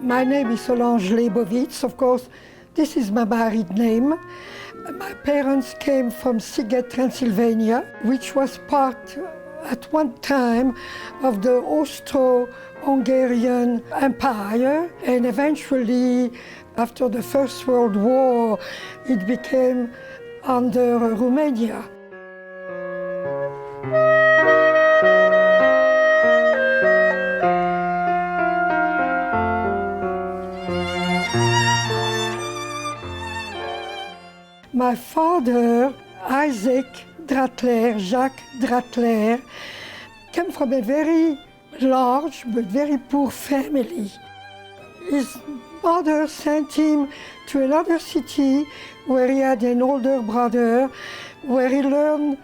My name is Solange Lebovitz. Of course, this is my married name. My parents came from Sighet, Transylvania, which was part at one time of the Austro-Hungarian Empire, and eventually, after the First World War, it became under Romania. My father, Eizik Dratler, Jacques Dratler, came from a very large but very poor family. His mother sent him to another city where he had an older brother, where he learned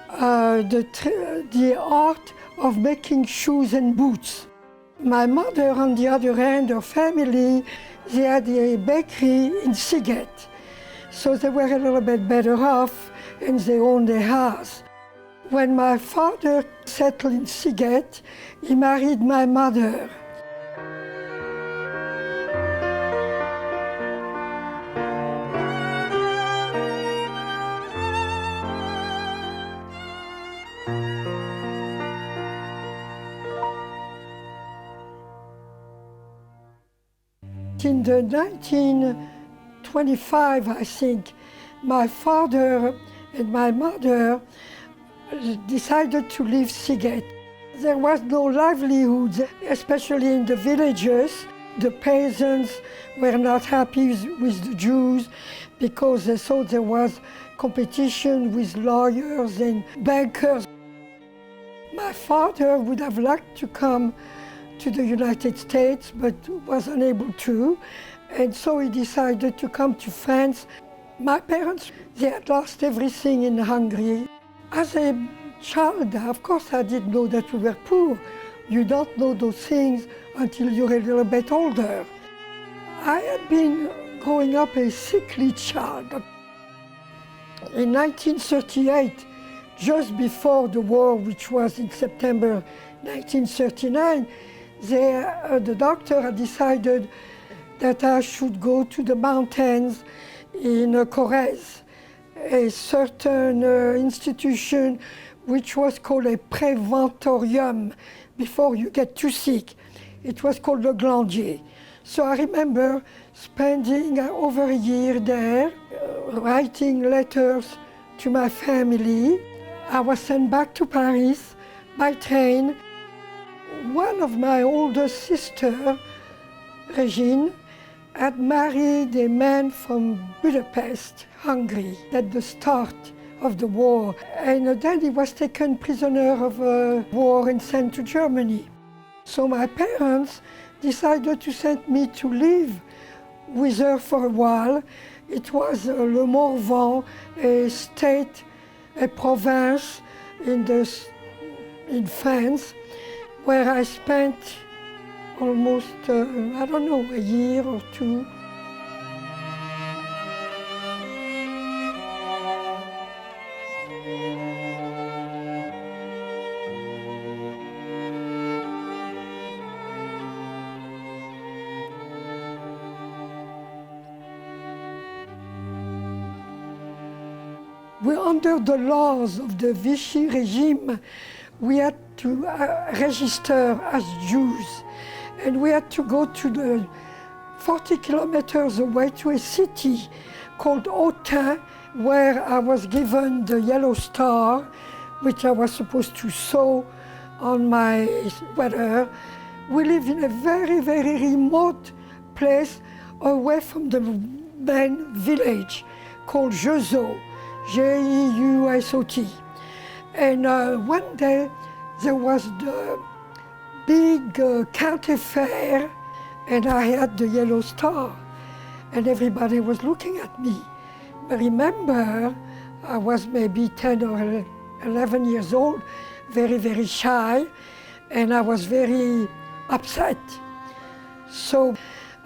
the art of making shoes and boots. My mother, on the other hand, her family, they had a bakery in Sighet. So they were a little bit better off, and they owned a house. When my father settled in Sighet, he married my mother. In the 1925, I think, my father and my mother decided to leave Sighet. There was no livelihood, especially in the villages. The peasants were not happy with the Jews because they thought there was competition with lawyers and bankers. My father would have liked to come to the United States, but was unable to, and so he decided to come to France. My parents, they had lost everything in Hungary. As a child, of course, I didn't know that we were poor. You don't know those things until you're a little bit older. I had been growing up a sickly child. In 1938, just before the war, which was in September 1939, the doctor had decided that I should go to the mountains in Corrèze, a certain institution which was called a preventorium before you get too sick. It was called the Glandier. So I remember spending over a year there, writing letters to my family. I was sent back to Paris by train. One of my older sisters, Regine, had married a man from Budapest, Hungary, at the start of the war. And then he was taken prisoner of war and sent to Germany. So my parents decided to send me to live with her for a while. It was Le Morvan, a state, a province in France, where I spent almost, I don't know, a year or two. We're under the laws of the Vichy regime. We had to register as Jews, and we had to go to the 40 kilometers away to a city called Couterne, where I was given the yellow star, which I was supposed to sew on my sweater. We live in a very, very remote place away from the main village called Jeusot, Jeusot. And one day there was the big county fair, and I had the yellow star, and everybody was looking at me. But remember, I was maybe 10 or 11 years old, very, very shy, and I was very upset. So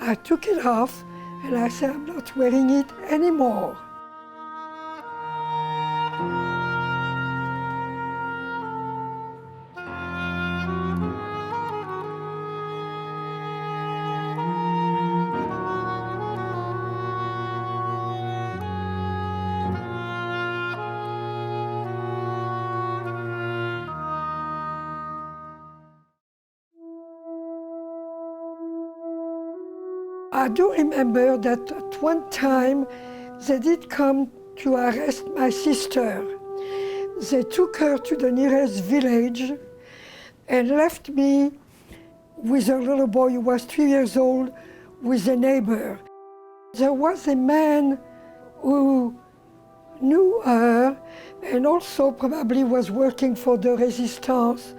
I took it off, and I said, I'm not wearing it anymore. I do remember that at one time they did come to arrest my sister. They took her to the nearest village and left me with a little boy who was 3 years old with a neighbor. There was a man who knew her and also probably was working for the resistance,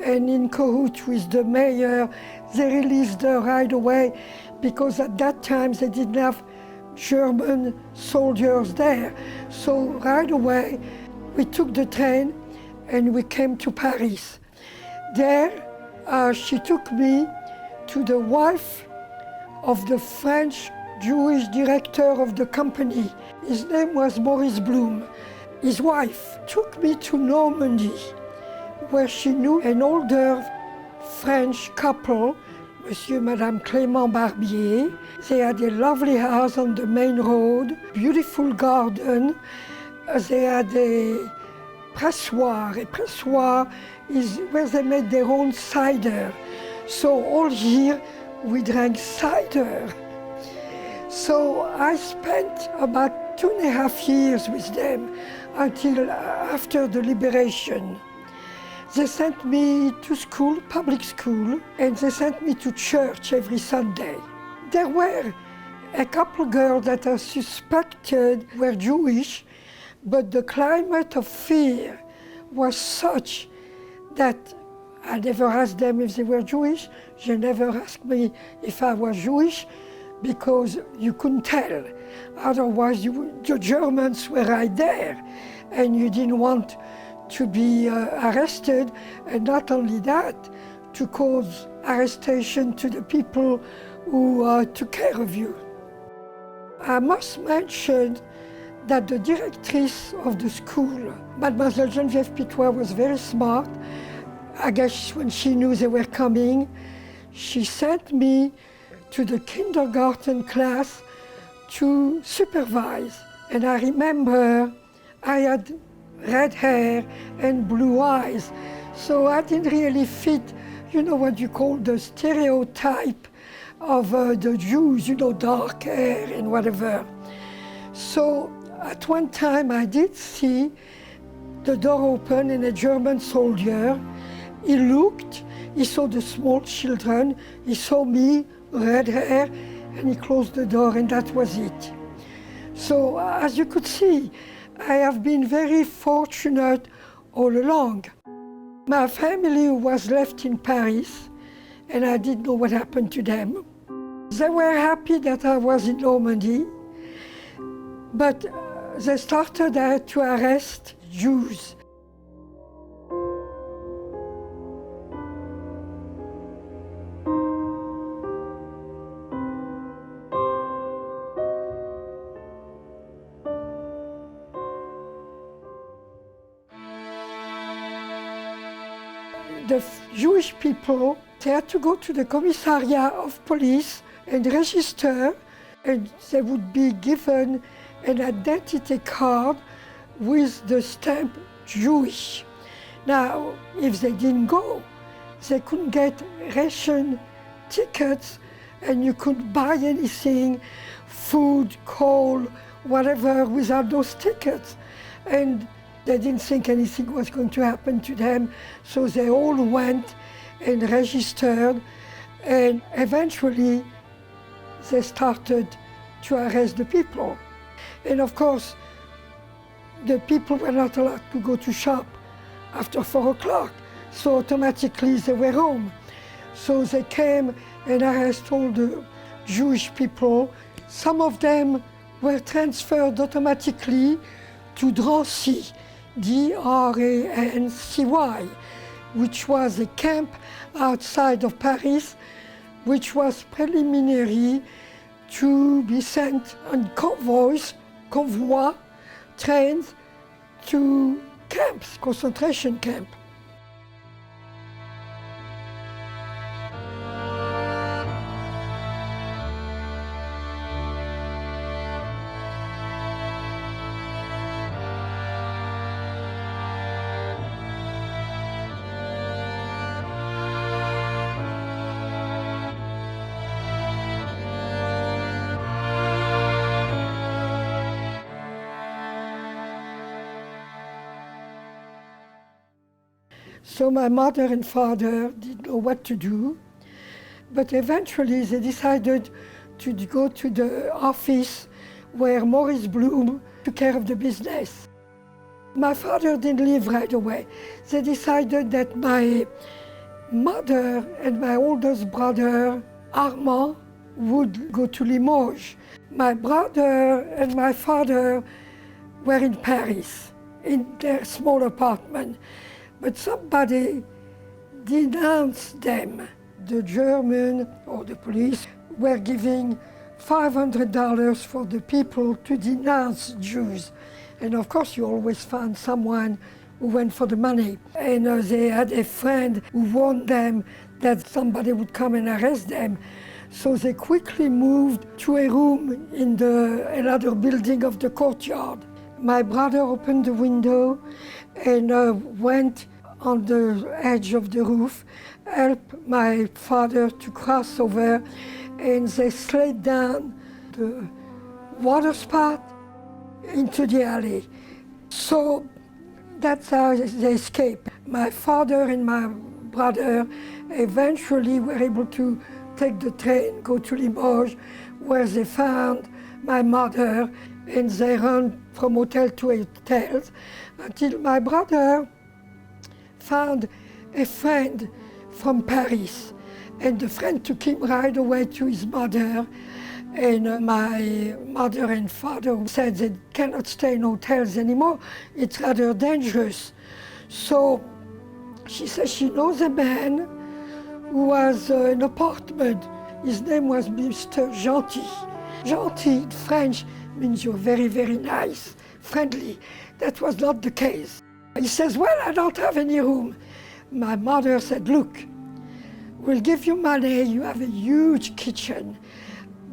and in cahoots with the mayor, they released her right away because at that time they didn't have German soldiers there. So right away we took the train and we came to Paris. There she took me to the wife of the French Jewish director of the company. His name was Maurice Blum. His wife took me to Normandy, where she knew an older French couple, Monsieur and Madame Clément Barbier. They had a lovely house on the main road, beautiful garden. They had a pressoir. A pressoir is where they made their own cider. So all year we drank cider. So I spent about 2.5 years with them until after the liberation. They sent me to school, public school, and they sent me to church every Sunday. There were a couple girls that are suspected were Jewish, but the climate of fear was such that I never asked them if they were Jewish. They never asked me if I was Jewish, because you couldn't tell. Otherwise, the Germans were right there, and you didn't want to be arrested, and not only that, to cause arrestation to the people who took care of you. I must mention that the directrice of the school, Mademoiselle Geneviève Pitois, was very smart. I guess when she knew they were coming, she sent me to the kindergarten class to supervise. And I remember I had red hair and blue eyes, so I didn't really fit, you know, what you call the stereotype of the Jews, you know, dark hair and whatever. So at one time I did see the door open and a German soldier. He looked, he saw the small children, he saw me, red hair, and he closed the door, and that was it. So as you could see, I have been very fortunate all along. My family was left in Paris, and I didn't know what happened to them. They were happy that I was in Normandy, but they started to arrest Jews. The Jewish people, they had to go to the commissariat of police and register, and they would be given an identity card with the stamp Jewish. Now, if they didn't go, they couldn't get ration tickets, and you couldn't buy anything, food, coal, whatever, without those tickets. And they didn't think anything was going to happen to them, so they all went and registered, and eventually they started to arrest the people. And of course, the people were not allowed to go to shop after 4 o'clock, so automatically they were home. So they came and arrested all the Jewish people. Some of them were transferred automatically to Drancy, D-R-A-N-C-Y, which was a camp outside of Paris, which was preliminary to be sent on convoys, trains, to camps, concentration camps. So my mother and father didn't know what to do, but eventually they decided to go to the office where Maurice Bloom took care of the business. My father didn't leave right away. They decided that my mother and my oldest brother, Armand, would go to Limoges. My brother and my father were in Paris, in their small apartment, but somebody denounced them. The German or the police were giving $500 for the people to denounce Jews. And of course, you always found someone who went for the money. And they had a friend who warned them that somebody would come and arrest them. So they quickly moved to a room in another building of the courtyard. My brother opened the window and went on the edge of the roof, helped my father to cross over, and they slid down the water spout into the alley. So that's how they escaped. My father and my brother eventually were able to take the train, go to Limoges, where they found my mother, and they ran from hotel to hotel until my brother found a friend from Paris, and the friend took him right away to his mother, and my mother and father said they cannot stay in hotels anymore, it's rather dangerous. So she says she knows a man who has an apartment. His name was Mr. Gentil. Gentil in French means you're very, very nice, friendly. That was not the case. He says, well, I don't have any room. My mother said, look, we'll give you money, you have a huge kitchen.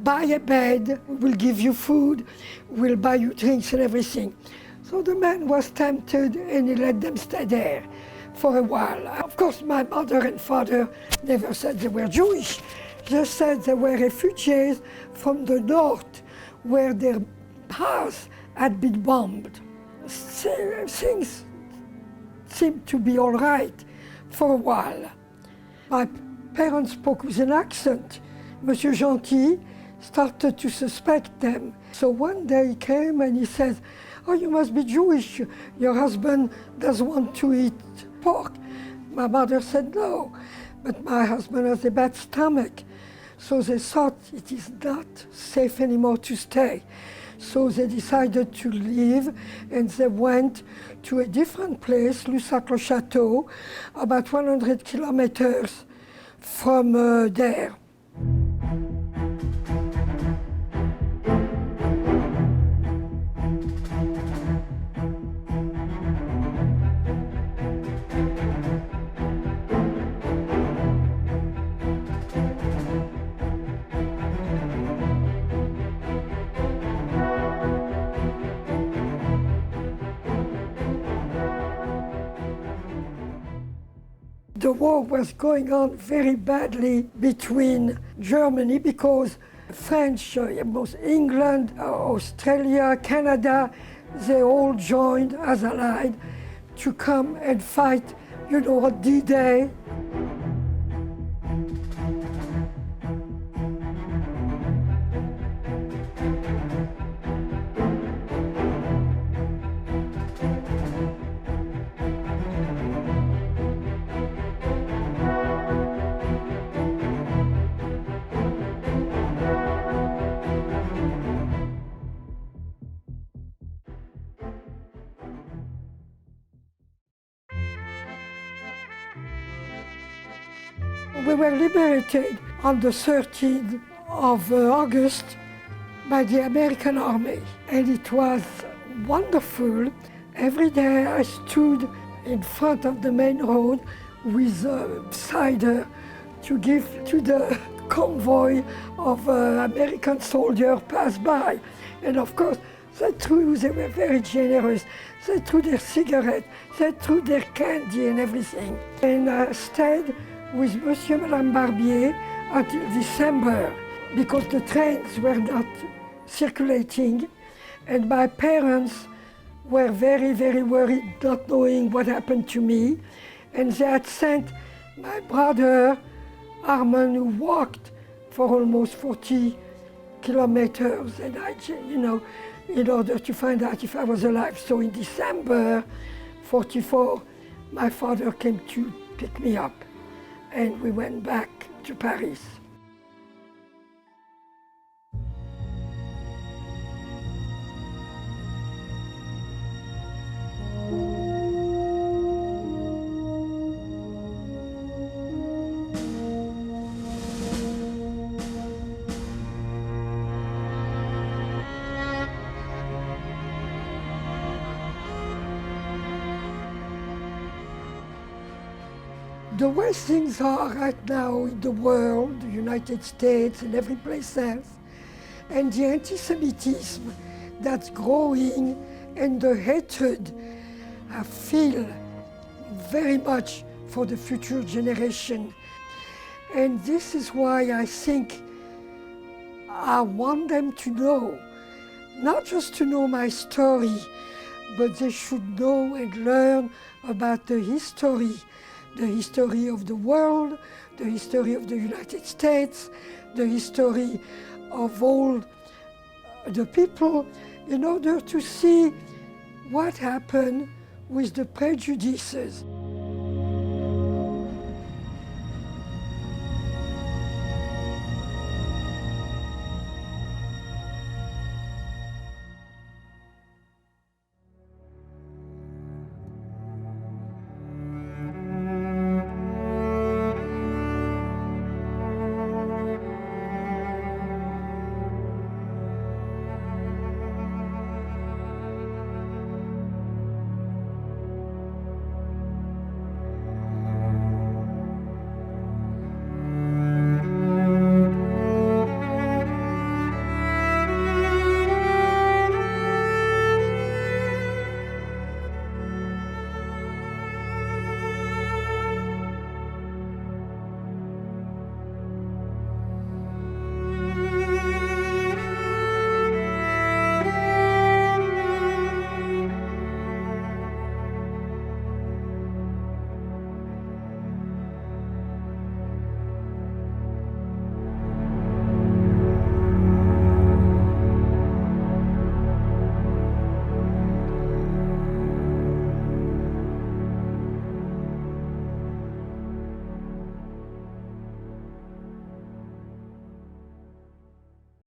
Buy a bed, we'll give you food, we'll buy you drinks and everything. So the man was tempted and he let them stay there for a while. Of course, my mother and father never said they were Jewish, just said they were refugees from the north where their house had been bombed. Things seemed to be all right for a while. My parents spoke with an accent. Monsieur Gentil started to suspect them. So one day he came and he said, oh, you must be Jewish. Your husband doesn't want to eat pork. My mother said no, but my husband has a bad stomach. So they thought it is not safe anymore to stay. So they decided to leave and they went to a different place, Lussac-le-Château, about 100 kilometers from there. The war was going on very badly between Germany because French, both England, Australia, Canada, they all joined as allied to come and fight, on D-Day. We were liberated on the 13th of August by the American Army, and it was wonderful. Every day I stood in front of the main road with cider to give to the convoy of American soldiers pass by. And of course, they were very generous. They threw their cigarettes, they threw their candy and everything. And I stayed with Monsieur and Madame Barbier until December because the trains were not circulating and my parents were very, very worried, not knowing what happened to me. And they had sent my brother, Armand, who walked for almost 40 kilometers, and in order to find out if I was alive. So in December 44, my father came to pick me up, and we went back to Paris. The way things are right now in the world, the United States and every place else, and the anti-Semitism that's growing and the hatred, I feel very much for the future generation. And this is why I think I want them to know, not just to know my story, but they should know and learn about the history of the world, the history of the United States, the history of all the people, in order to see what happened with the prejudices.